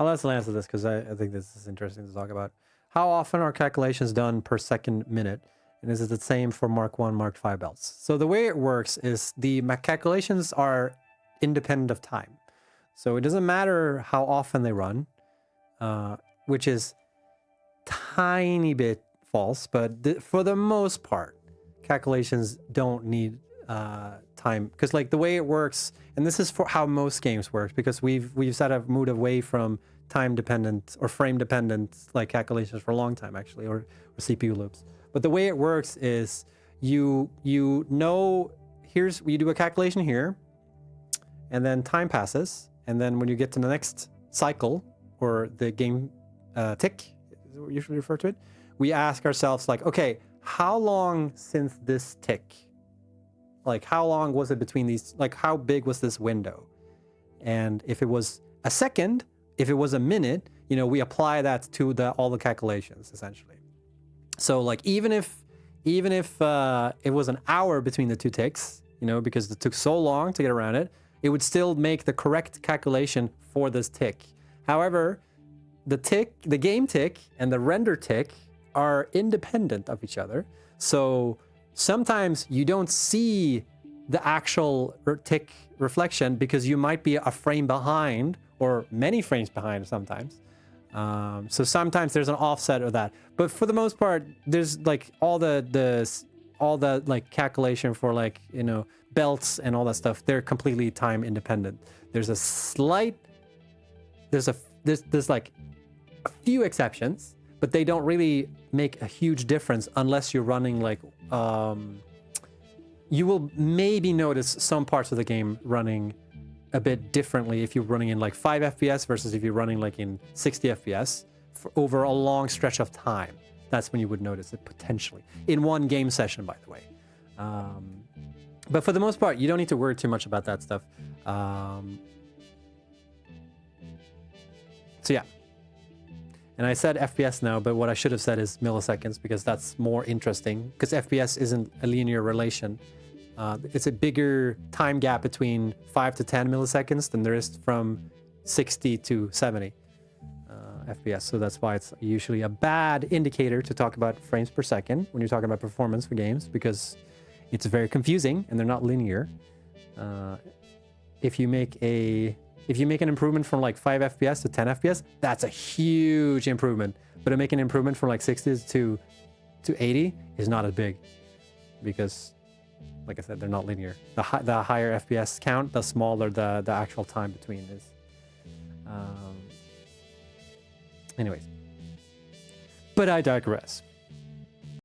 let's answer this because I think this is interesting to talk about. How often are calculations done per second minute? And is it the same for Mark 1, Mark 5 belts? So the way it works is the calculations are independent of time. So it doesn't matter how often they run, which is tiny bit false, but for the most part, calculations don't need time, because like the way it works, and this is for how most games work, because we've sort of moved away from time dependent or frame dependent like calculations for a long time actually, or CPU loops. But the way it works is you know, you do a calculation here, and then time passes, and then when you get to the next cycle or the game tick, is what we usually refer to it, we ask ourselves like, okay, how long since this tick? Like how long was it between these? Like how big was this window? And if it was a second, if it was a minute, you know, we apply that to all the calculations essentially. So like even if it was an hour between the two ticks, you know, because it took so long to get around it, it would still make the correct calculation for this tick. However, the game tick and the render tick are independent of each other. So sometimes you don't see the actual tick reflection because you might be a frame behind or many frames behind sometimes. So sometimes there's an offset of that, but for the most part, there's like all the like calculation for like, you know, belts and all that stuff. They're completely time independent. There's like a few exceptions, but they don't really make a huge difference unless you're running like, you will maybe notice some parts of the game running a bit differently if you're running in like 5 FPS versus if you're running like in 60 FPS for over a long stretch of time. That's when you would notice it potentially in one game session, by the way. But for the most part, you don't need to worry too much about that stuff. So yeah. And I said FPS now, but what I should have said is milliseconds because that's more interesting, because FPS isn't a linear relation. It's a bigger time gap between 5 to 10 milliseconds than there is from 60 to 70 FPS. So that's why it's usually a bad indicator to talk about frames per second when you're talking about performance for games, because it's very confusing and they're not linear. If you make an improvement from like 5 FPS to 10 FPS, that's a huge improvement. But to make an improvement from like 60 to 80 is not as big, because like I said, they're not linear. The higher FPS count, the smaller the actual time between is. Anyways, but I digress.